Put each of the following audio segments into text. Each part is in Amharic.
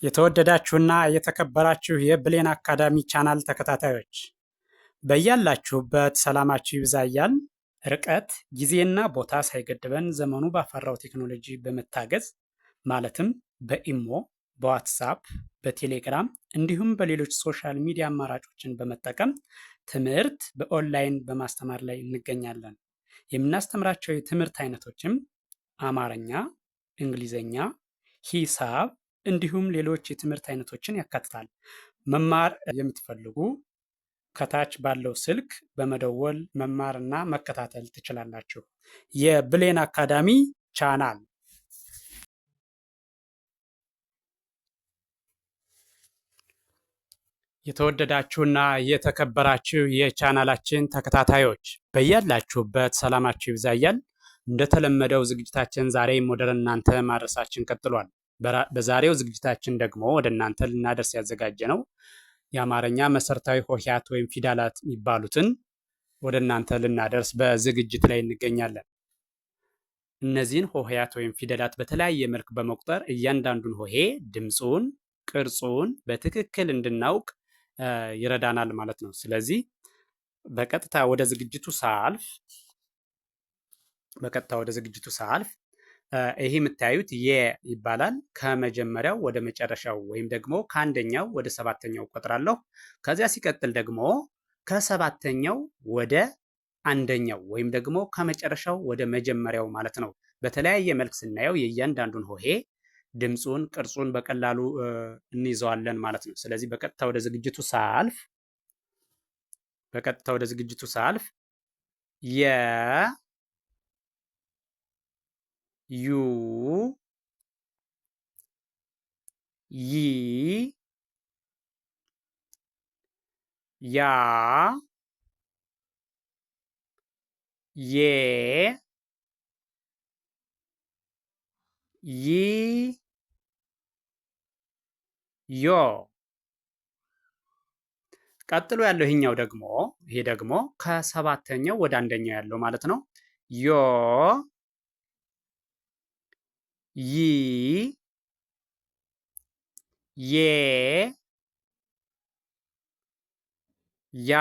የተወደዳችሁና የተከበራችሁ የብሌን አካዳሚ ቻናል ተከታታዮች በያላችሁበት ሰላማችሁ ይብዛ እያልን ርቀት ጊዜና ቦታ ሳይገድበን ዘመኑ ባፈራው ቴክኖሎጂ በመታገዝ ማለትም በኢሞ፣ በዋትሳፕ፣ በቴሌግራም እንዲሁም በሌሎች ሶሻል ሚዲያ አማራጮችን በመጠቀም ትምህርት በኦንላይን በማስተማር ላይ እንገኛለን። የምናስተምራቸው የትምህርት አይነቶችም አማርኛ፣ እንግሊዘኛ፣ ሂሳብ እንዲሁም ሌሎች የትምህርት አይነቶችን ያካትታል። መማር የምትፈልጉ ከታች ባለው ስልክ በመደወል መማርና መከታተል ትችላላችሁ። የብሌን አካዳሚ ቻናል የተወደዳችሁና የተከበራችሁ የቻናላችን ተከታታዮች በያላችሁበት ሰላማችሁ ይብዛ እያልን እንደተለመደው ዝግጅታችን ዛሬም ወደ እናንተ ማድረሳችን ቀጥሏል። በዛሬው ዝግጅታችን ደግሞ ወደ እናንተ ልናደርስ ያዘጋጀ ነው የአማርኛ መሰረታዊ ሆሄያት ወይም ፊደላት የሚባሉትን ወደ እናንተ ልናደርስ በዝግጅት ላይ እንገኛለን። እነዚህን ሆሄያት ወይም ፊደላት በተለያየ መልክ በመቁጠር እያንዳንዱን ሆሄ ድምፁን፣ ቅርጹን በትክክል እንድናውቅ ይረዳናል ማለት ነው። ስለዚህ በቀጥታ ወደ ዝግጅቱ ሳልፍ ይሄ የምታዩት ይባላል። ከመጀመሪያው ወደ መጨረሻው ወይም ደግሞ ከአንደኛው ወደ ሰባተኛው ቆጥራለሁ። ከዚያ ሲቀጥል ደግሞ ከሰባተኛው ወደ አንደኛው ወይም ደግሞ ከመጨረሻው ወደ መጀመሪያው ማለት ነው። በተለያየ መልክ ስናየው የእያንዳንዱን ሆሄ ድምፁን፣ ቅርጹን በቀላሉ እንይዘዋለን ማለት ነው። ስለዚህ በቀጥታ ወደ ዝግጅቱ ሳልፍ ዩ ይ ያ ዬ ይ ዮ። ቀጥሎ ያለው ይሄ ደግሞ ከሰባተኛው ወደ አንደኛው ያለው ማለት ነው። ዮ ይ ዬ ያ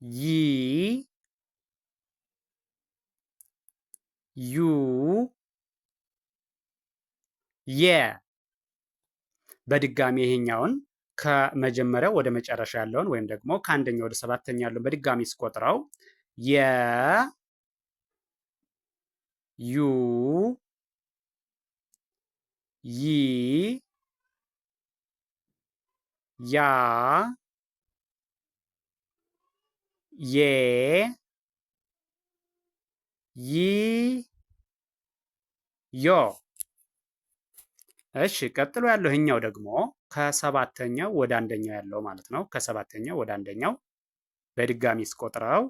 ይ ዩ የ። በድጋሚ ይሄኛውን ከመጀመሪያው ወደ መጨረሻ ያለውን ወይም ደግሞ ከአንደኛው ወደ ሰባተኛ ያለውን በድጋሚ ስቆጥረው የ ዩ ይ ያ ዬ ይ ዮ። እሺ ቀጥሎ ያለው ይሄኛው ደግሞ ከሰባተኛው ወደ አንደኛው ያለው ማለት ነው። ከሰባተኛው ወደ አንደኛው በድጋሚ ስቆጥረው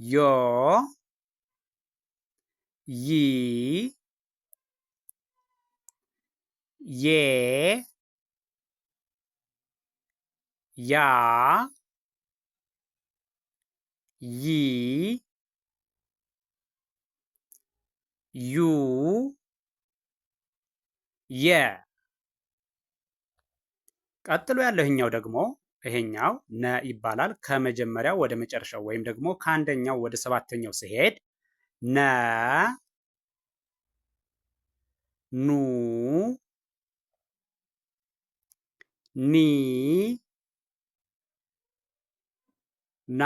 ዮ ይ ዬ ያ ይ ዩ የ። ቀጥሎ ያለው ይሄኛው ነ ይባላል። ከመጀመሪያው ወደ መጨረሻው ወይም ደግሞ ከአንደኛው ወደ ሰባተኛው ሲሄድ ነ ኑ ኒ ና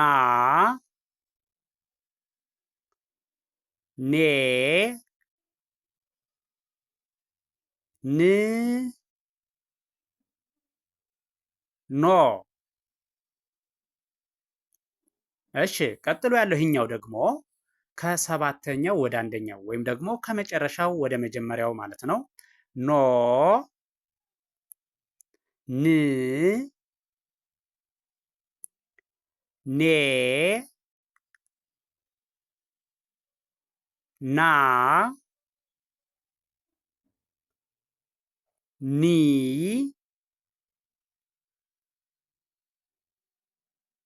ኔ ን ኖ። እሺ ቀጥሎ ያለው ይሄኛው ደግሞ ከሰባተኛው ወደ አንደኛው ወይም ደግሞ ከመጨረሻው ወደ መጀመሪያው ማለት ነው። ኖ ን ኔ ና ኒ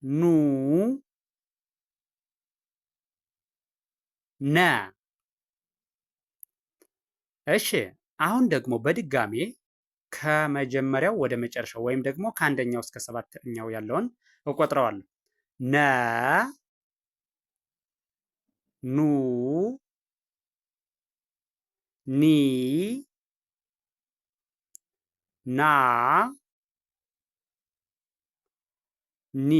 ኑ ነ። እሺ አሁን ደግሞ በድጋሜ ከመጀመሪያው ወደ መጨረሻው ወይም ደግሞ ከአንደኛው እስከ ሰባተኛው ያለውን እቆጥረዋለሁ። ነ ኑ ኒ ና ኔ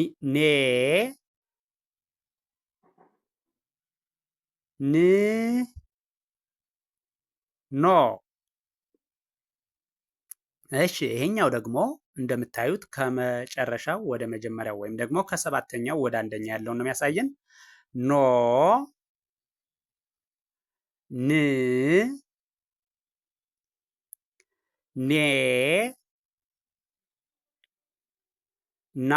ን ኖ። እሺ ይሄኛው ደግሞ እንደምታዩት ከመጨረሻው ወደ መጀመሪያው ወይም ደግሞ ከሰባተኛው ወደ አንደኛ ያለውን ነው የሚያሳየን። ኖ ን ኔ ና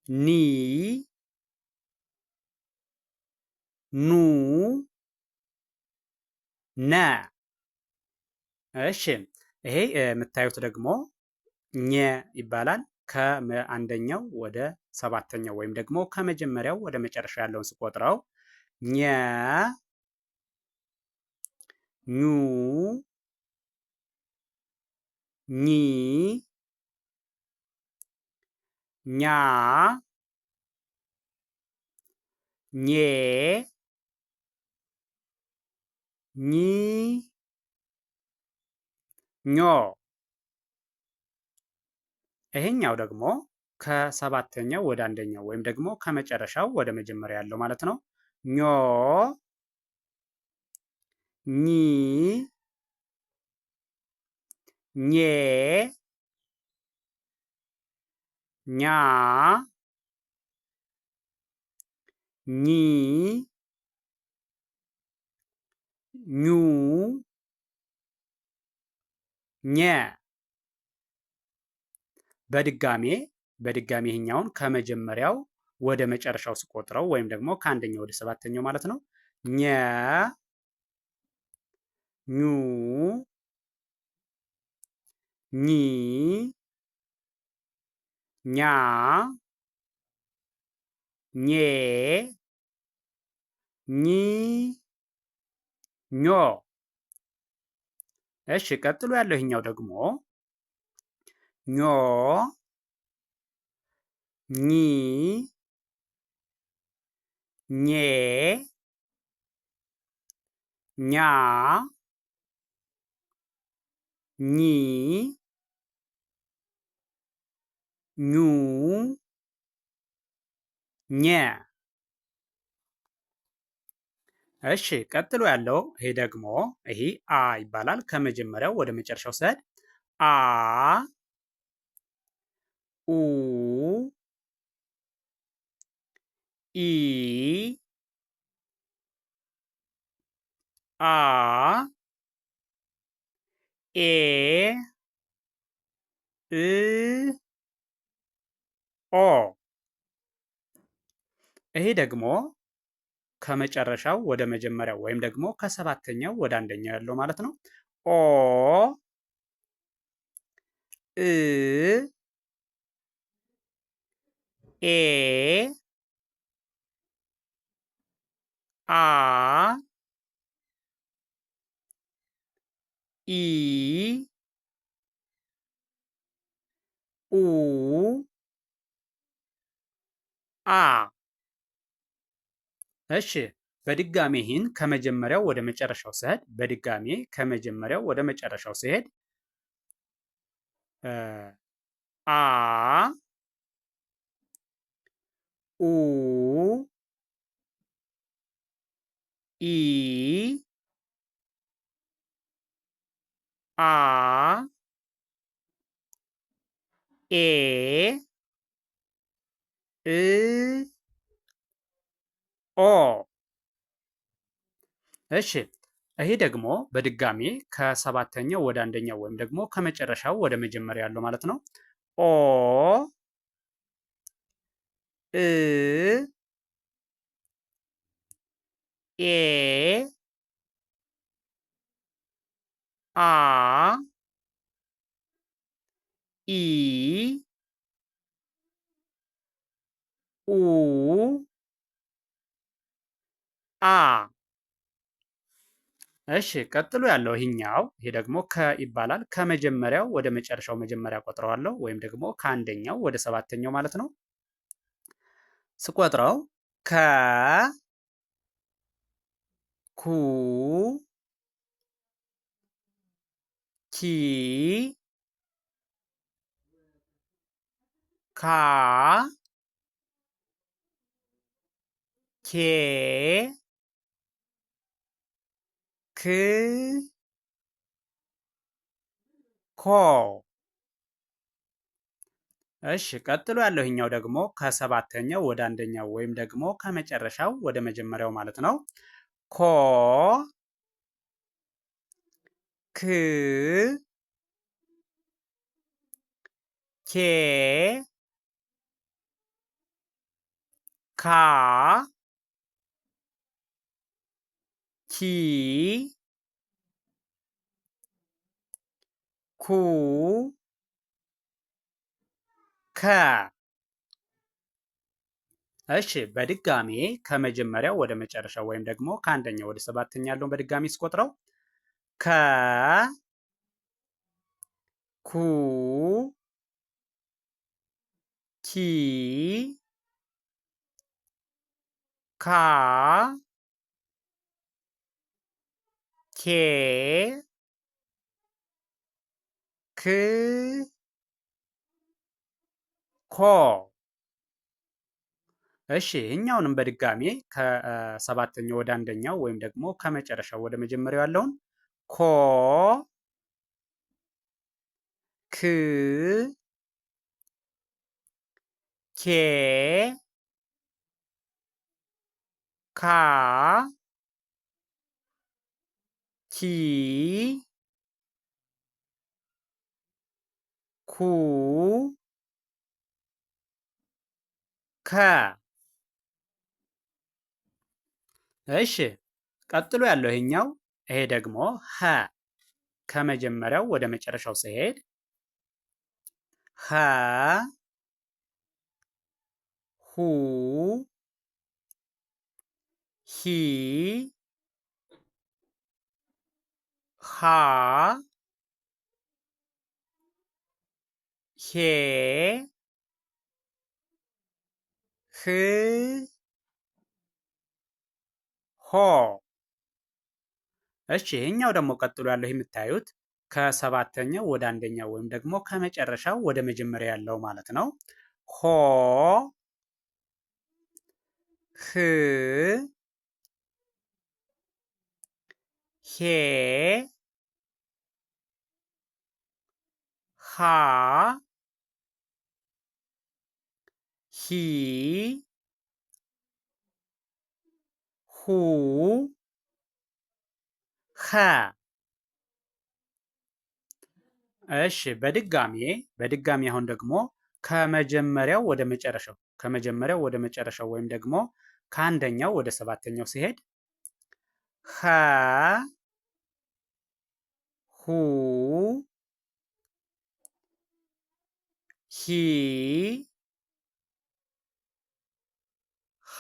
ኒ ኑ ነ። እሺ ይሄ የምታዩት ደግሞ ኘ ይባላል። ከአንደኛው ወደ ሰባተኛው ወይም ደግሞ ከመጀመሪያው ወደ መጨረሻ ያለውን ስቆጥረው ኘ ኙ ኚ ኛ ኜ ኚ ኞ። ይሄኛው ደግሞ ከሰባተኛው ወደ አንደኛው ወይም ደግሞ ከመጨረሻው ወደ መጀመሪያ ያለው ማለት ነው። ኞ ኚ ኜ ኛ ኚ ኙ ኘ። በድጋሜ ይሄኛውን ከመጀመሪያው ወደ መጨረሻው ስቆጥረው ወይም ደግሞ ከአንደኛው ወደ ሰባተኛው ማለት ነው። ኘ ኙ ኚ ኛ ኜ ኚ ኞ። እሺ ቀጥሎ ያለው ይሄኛው ደግሞ ኞ ኚ ኜ ኛ ኚ ኙ ኘ። እሺ ቀጥሎ ያለው ይሄ ደግሞ ይሄ አ ይባላል። ከመጀመሪያው ወደ መጨረሻው ስሄድ አ ኡ ኢ አ ኤ እ ኦ። ይሄ ደግሞ ከመጨረሻው ወደ መጀመሪያው ወይም ደግሞ ከሰባተኛው ወደ አንደኛው ያለው ማለት ነው። ኦ እ ኤ አ ኢ ኡ አ። እሺ በድጋሜ ይህን ከመጀመሪያው ወደ መጨረሻው ስሄድ በድጋሜ ከመጀመሪያው ወደ መጨረሻው ስሄድ አ ኡ ኢ አ ኤ እ ኦ። እሺ ይሄ ደግሞ በድጋሜ ከሰባተኛው ወደ አንደኛው ወይም ደግሞ ከመጨረሻው ወደ መጀመሪያ ያለው ማለት ነው። ኦ እ ኤ አ ኢ ኡ አ እሺ ቀጥሎ ያለው ይሄኛው ይሄ ደግሞ ከ ይባላል። ከመጀመሪያው ወደ መጨረሻው መጀመሪያ ቆጥረዋለሁ ወይም ደግሞ ከአንደኛው ወደ ሰባተኛው ማለት ነው። ስቆጥረው ከ ኩ ኪ ካ ኬ ክ ኮ። እሺ ቀጥሎ ያለው ይሄኛው ደግሞ ከሰባተኛው ወደ አንደኛው ወይም ደግሞ ከመጨረሻው ወደ መጀመሪያው ማለት ነው። ኮ ክ ኬ ካ ኪ ኩ ከ። እሺ በድጋሜ ከመጀመሪያው ወደ መጨረሻው ወይም ደግሞ ከአንደኛው ወደ ሰባተኛ ያለውን በድጋሚ ስቆጥረው ከ ኩ ኪ ካ ኬ ክ ኮ። እሺ እኛውንም በድጋሜ ከሰባተኛው ወደ አንደኛው ወይም ደግሞ ከመጨረሻው ወደ መጀመሪያው ያለውን ኮ ክ ኬ ካ ኪ ኩ ከ። እሺ ቀጥሎ ያለው ይሄኛው ይሄ ደግሞ ሀ ከመጀመሪያው ወደ መጨረሻው ሲሄድ ሀ ሁ ሂ ሃ ሄ ህ ሆ። እሺ ይሄኛው ደግሞ ቀጥሎ ያለው የምታዩት ከሰባተኛው ወደ አንደኛው ወይም ደግሞ ከመጨረሻው ወደ መጀመሪያ ያለው ማለት ነው። ሆ ህ ሄ ሃ ሂ ሁ ኸ። እሺ በድጋሚ አሁን ደግሞ ከመጀመሪያው ወደ መጨረሻው ወይም ደግሞ ከአንደኛው ወደ ሰባተኛው ሲሄድ ኸ ሁ ሂ ሃ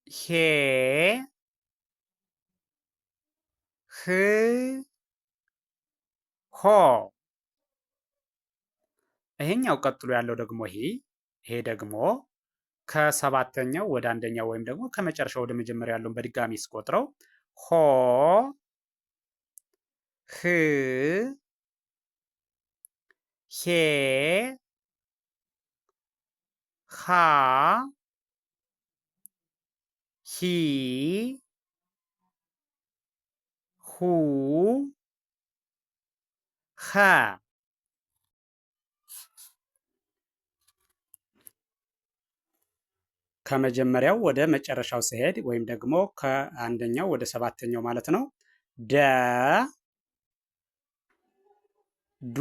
ሄ ህ ሆ። ይሄኛው ቀጥሎ ያለው ደግሞ ይሄ ደግሞ ከሰባተኛው ወደ አንደኛው ወይም ደግሞ ከመጨረሻው ወደ መጀመሪያ ያለውን በድጋሚ ስቆጥረው ሆ ህ ሄ ሃ ሂ ሁ ኸ። ከመጀመሪያው ወደ መጨረሻው ሲሄድ ወይም ደግሞ ከአንደኛው ወደ ሰባተኛው ማለት ነው። ደ ዱ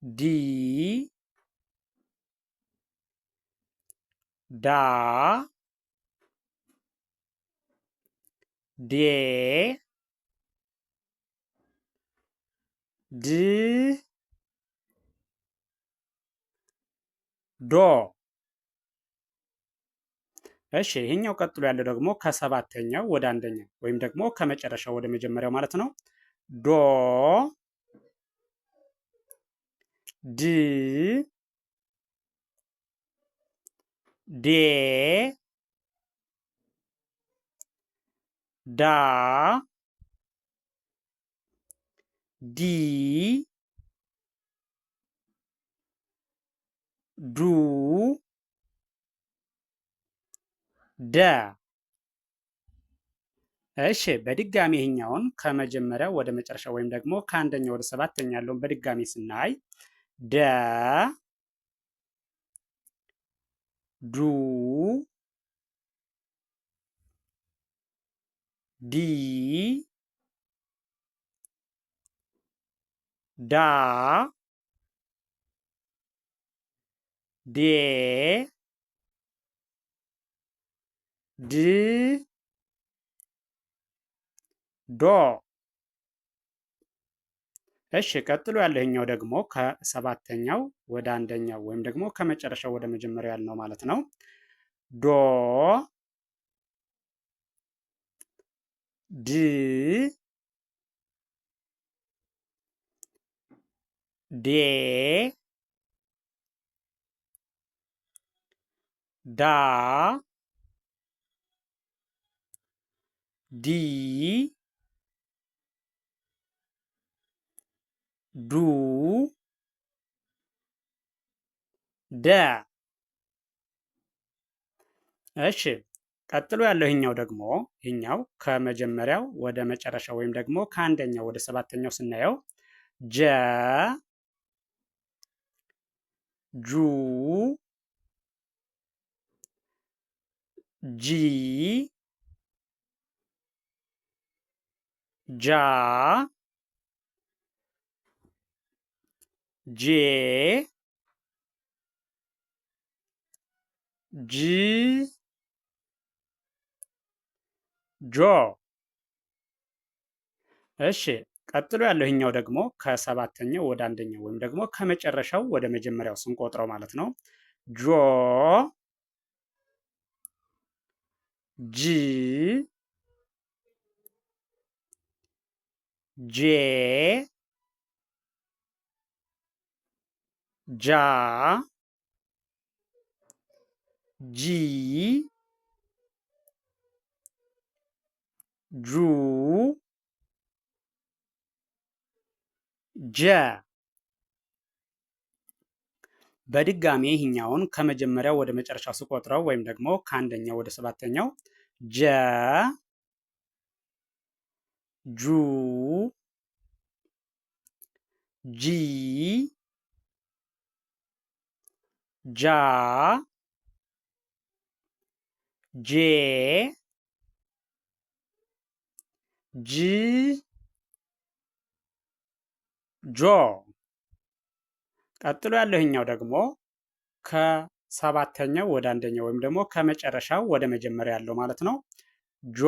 ዲ ዳ ዴ ድ ዶ እሺ ይሄኛው ቀጥሎ ያለው ደግሞ ከሰባተኛው ወደ አንደኛው ወይም ደግሞ ከመጨረሻው ወደ መጀመሪያው ማለት ነው። ዶ ድ ዴ ዳ ዲ ዱ ደ። እሺ በድጋሚ ይሄኛውን ከመጀመሪያው ወደ መጨረሻ ወይም ደግሞ ከአንደኛው ወደ ሰባተኛ ያለውን በድጋሚ ስናይ ደ ዱ ዲ ዳ ዴ ድ ዶ። እሺ ቀጥሎ ያለኛው ደግሞ ከሰባተኛው ወደ አንደኛው ወይም ደግሞ ከመጨረሻው ወደ መጀመሪያው ያልነው ማለት ነው። ዶ ድ ዴ ዳ ዲ ዱ ደ። እሺ ቀጥሎ ያለው ይሄኛው ደግሞ ይሄኛው ከመጀመሪያው ወደ መጨረሻው ወይም ደግሞ ከአንደኛው ወደ ሰባተኛው ስናየው ጀ ጁ ጂ ጃ ጄ ጅ ጆ። እሺ ቀጥሎ ያለው ይሄኛው ደግሞ ከሰባተኛው ወደ አንደኛው ወይም ደግሞ ከመጨረሻው ወደ መጀመሪያው ስንቆጥረው ማለት ነው። ጆ ጂ ጄ ጃ ጂ ጁ ጀ። በድጋሚ ይህኛውን ከመጀመሪያው ወደ መጨረሻው ስቆጥረው ወይም ደግሞ ከአንደኛው ወደ ሰባተኛው ጀ ጁ ጂ ጃ ጄ ጅ ጆ። ቀጥሎ ያለውኛው ደግሞ ከሰባተኛው ወደ አንደኛው ወይም ደግሞ ከመጨረሻው ወደ መጀመሪያ ያለው ማለት ነው። ጆ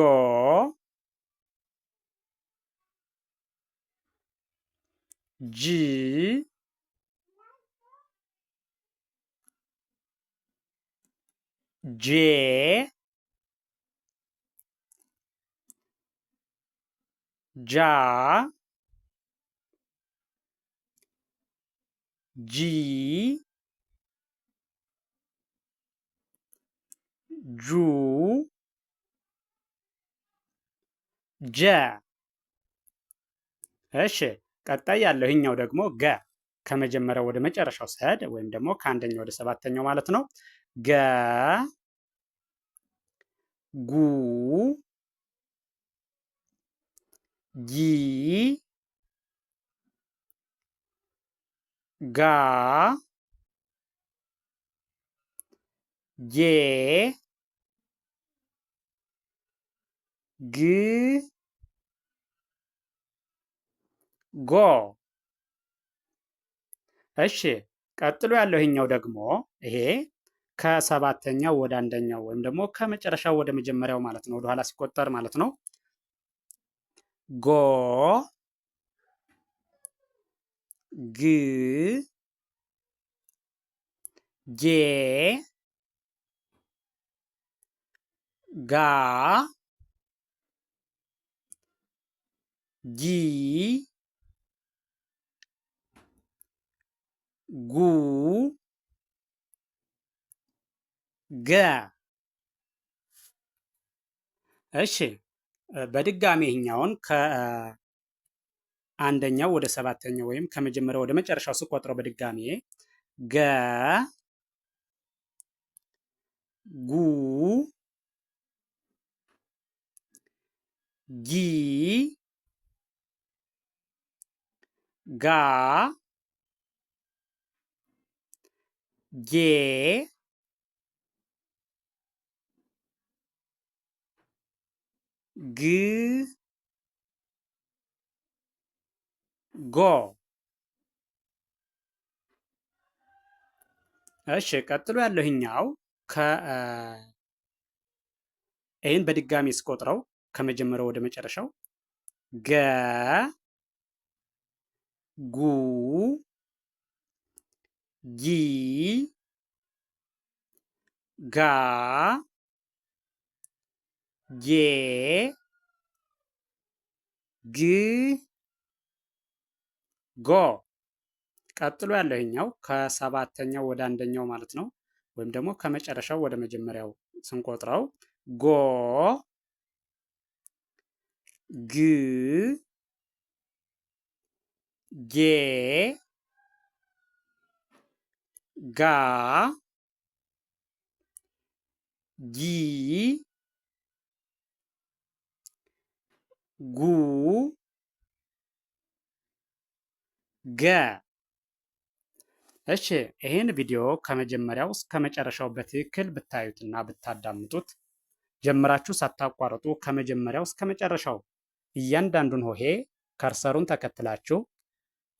ጂ ጄ ጃ ጂ ጁ ጀ። እሺ ቀጣይ ያለው ይህኛው ደግሞ ገ ከመጀመሪያው ወደ መጨረሻው ሰድ ወይም ደግሞ ከአንደኛው ወደ ሰባተኛው ማለት ነው። ገ ጉ ጊ ጋ ጌ ግ ጎ። እሺ ቀጥሎ ያለው ይሄኛው ደግሞ ይሄ ከሰባተኛው ወደ አንደኛው ወይም ደግሞ ከመጨረሻው ወደ መጀመሪያው ማለት ነው፣ ወደኋላ ሲቆጠር ማለት ነው። ጎ ግ ጌ ጋ ጊ ጉ ገ። እሺ በድጋሚ ይህኛውን ከአንደኛው ወደ ሰባተኛው ወይም ከመጀመሪያው ወደ መጨረሻው ስቆጥረው በድጋሚ ገ ጉ ጊ ጋ ጌ ግ ጎ። እሺ ቀጥሎ ያለው ይህኛው ይህን በድጋሚ ስቆጥረው ከመጀመሪያው ወደ መጨረሻው ገ ጉ ጊ ጋ ጌ ግ ጎ። ቀጥሎ ያለው ይሄኛው ከሰባተኛው ወደ አንደኛው ማለት ነው። ወይም ደግሞ ከመጨረሻው ወደ መጀመሪያው ስንቆጥረው ጎ ግ ጌ ጋ ጊ ጉ ገ። እሺ ይህን ቪዲዮ ከመጀመሪያው እስከ መጨረሻው በትክክል ብታዩትና ብታዳምጡት ጀምራችሁ ሳታቋርጡ ከመጀመሪያው እስከ መጨረሻው እያንዳንዱን ሆሄ ከርሰሩን ተከትላችሁ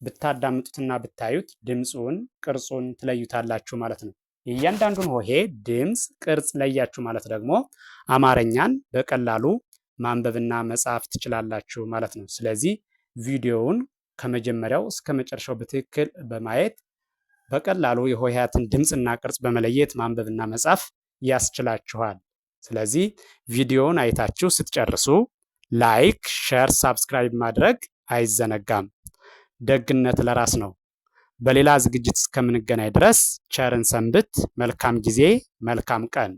ብታዳምጡትና ብታዩት ድምፁን ቅርጹን ትለዩታላችሁ ማለት ነው። እያንዳንዱን ሆሄ ድምፅ ቅርጽ ለያችሁ ማለት ደግሞ አማርኛን በቀላሉ ማንበብና መጻፍ ትችላላችሁ ማለት ነው። ስለዚህ ቪዲዮውን ከመጀመሪያው እስከ መጨረሻው በትክክል በማየት በቀላሉ የሆሄያትን ድምፅና ቅርጽ በመለየት ማንበብና መጻፍ ያስችላችኋል። ስለዚህ ቪዲዮውን አይታችሁ ስትጨርሱ ላይክ፣ ሼር፣ ሳብስክራይብ ማድረግ አይዘነጋም። ደግነት ለራስ ነው። በሌላ ዝግጅት እስከምንገናኝ ድረስ ቸርን ሰንብት። መልካም ጊዜ፣ መልካም ቀን